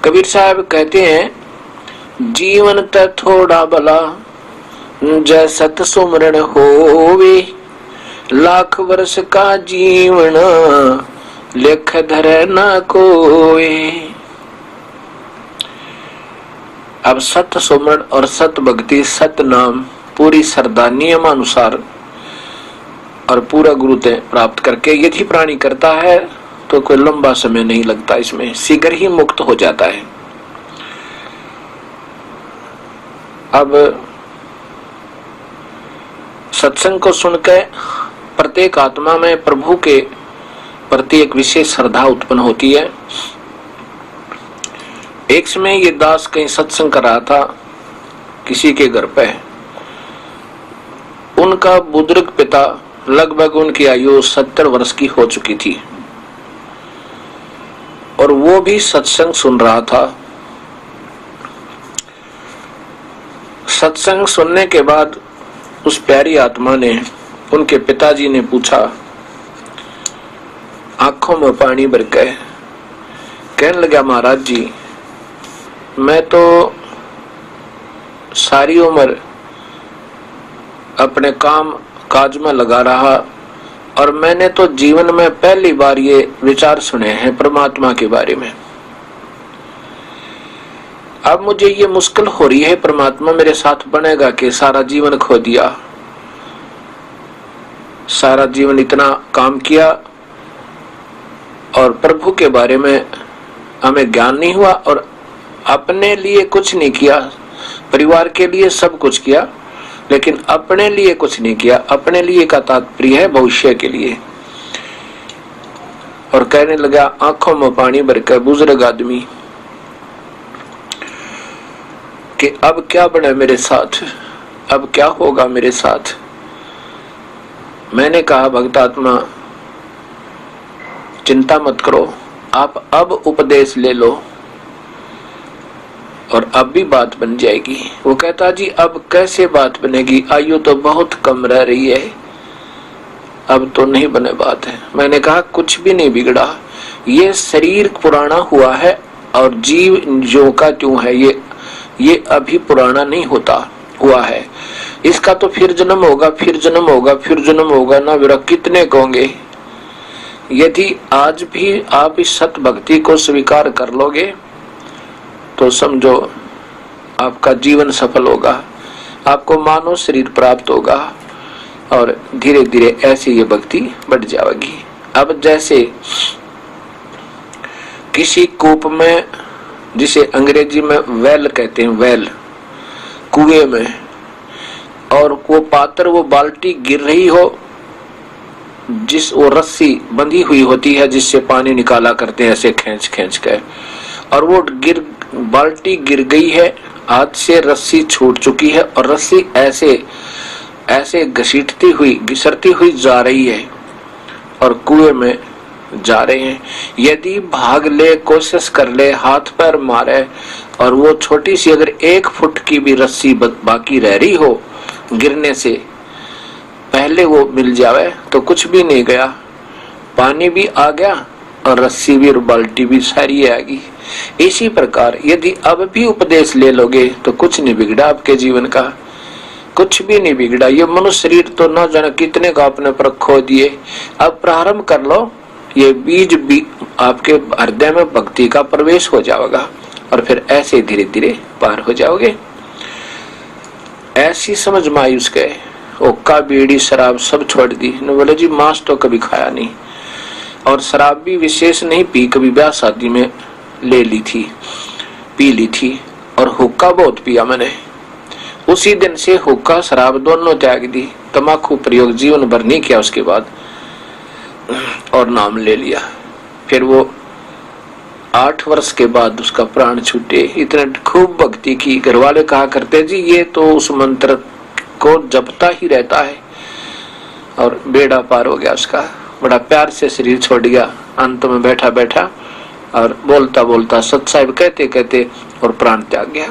कबीर साहब कहते हैं, जीवन त थोड़ा भला जय सत सुमरण होवे, लाख वर्ष का जीवन लेख धरे न कोई। अब सत सुमरण और सत भक्ति, सत नाम पूरी श्रद्धा नियमानुसार और पूरा गुरुते प्राप्त करके यदि प्राणी करता है तो कोई लंबा समय नहीं लगता, इसमें शीघ्र ही मुक्त हो जाता है। अब सत्संग को सुनकर प्रत्येक आत्मा में प्रभु के प्रति एक विशेष श्रद्धा उत्पन्न होती है। एक समय ये दास कहीं सत्संग कर रहा था किसी के घर पे। उनका बुजुर्ग पिता, लगभग उनकी आयु 70 वर्ष की हो चुकी थी और वो भी सत्संग सुन रहा था। सत्संग सुनने के बाद उस प्यारी आत्मा ने, उनके पिताजी ने पूछा, आंखों में पानी भर के कहने लगा, महाराज जी मैं तो सारी उम्र अपने काम काज में लगा रहा और मैंने तो जीवन में पहली बार ये विचार सुने हैं परमात्मा के बारे में। अब मुझे ये मुश्किल हो रही है, परमात्मा मेरे साथ बनेगा कि सारा जीवन खो दिया, सारा जीवन इतना काम किया और प्रभु के बारे में हमें ज्ञान नहीं हुआ और अपने लिए कुछ नहीं किया, परिवार के लिए सब कुछ किया लेकिन अपने लिए कुछ नहीं किया। अपने लिए का तात्पर्य है भविष्य के लिए। और कहने लगा, आंखों में पानी भरकर बुजुर्ग आदमी, कि अब क्या बने मेरे साथ, अब क्या होगा मेरे साथ। मैंने कहा, भक्तात्मा चिंता मत करो, आप अब उपदेश ले लो और अब भी बात बन जाएगी। वो कहता, जी अब कैसे बात बनेगी, आयु तो बहुत कम रह रही है, अब तो नहीं बने बात है। मैंने कहा, कुछ भी नहीं बिगड़ा, ये शरीर पुराना हुआ है और जीव जो का त्यों है, ये अभी पुराना नहीं होता हुआ है, इसका तो फिर जन्म होगा, फिर जन्म होगा, फिर जन्म होगा ना विरा कितने कहोगे। यदि आज भी आप इस सत भक्ति को स्वीकार कर लोगे तो समझो आपका जीवन सफल होगा, आपको मानव शरीर प्राप्त होगा और धीरे धीरे ऐसे ये भक्ति बढ़ जाएगी। अब जैसे किसी कूप में, जिसे अंग्रेजी में वेल कहते हैं, वेल, कुएं में, और वो पात्र, वो बाल्टी गिर रही हो, जिस वो रस्सी बंधी हुई होती है जिससे पानी निकाला करते हैं ऐसे खींच खींच के, और वो बाल्टी गिर गई है, हाथ से रस्सी छूट चुकी है और रस्सी ऐसे ऐसे घसीटती हुई घिसरती हुई जा रही है और कुएं में जा रहे हैं। यदि भाग ले, कोशिश कर ले, हाथ पैर मारे और वो छोटी सी अगर 1 फुट की भी रस्सी बाकी रह रही हो गिरने से पहले वो मिल जावे तो कुछ भी नहीं गया, पानी भी आ गया और रस्सी भी और बाल्टी भी सारी आएगी। इसी प्रकार यदि अब भी उपदेश ले लोगे तो कुछ नहीं बिगड़ा, आपके जीवन का कुछ भी नहीं बिगड़ा। ये मनुष्य शरीर तो न जाने कितने का अपने पर खो दिए। अब प्रारंभ कर लो, ये बीज भी आपके हृदय में भक्ति का प्रवेश हो जाएगा और फिर ऐसे धीरे धीरे पार हो जाओगे। ऐसी समझ में आई उसके, ओका बीड़ी शराब सब छोड़ दी। न बोले जी मांस तो कभी खाया नहीं और शराब भी विशेष नहीं पी, कभी ब्याह शादी में ले ली थी, पी ली थी, और हुक्का बहुत पिया मैंने। उसी दिन से हुक्का शराब दोनों त्याग दी, तम्बाकू प्रयोग जीवन भर नहीं किया उसके बाद, और नाम ले लिया। फिर वो 8 वर्ष के बाद उसका प्राण छूटे। इतने खूब भक्ति की। घर वाले कहा करते, जी ये तो उस मंत्र को जपता ही रहता है, और बेड़ा पार हो गया उसका। बड़ा प्यार से शरीर छोड़ गया, अंत में बैठा बैठा और बोलता बोलता सत साहिब कहते कहते और प्राण त्याग गया।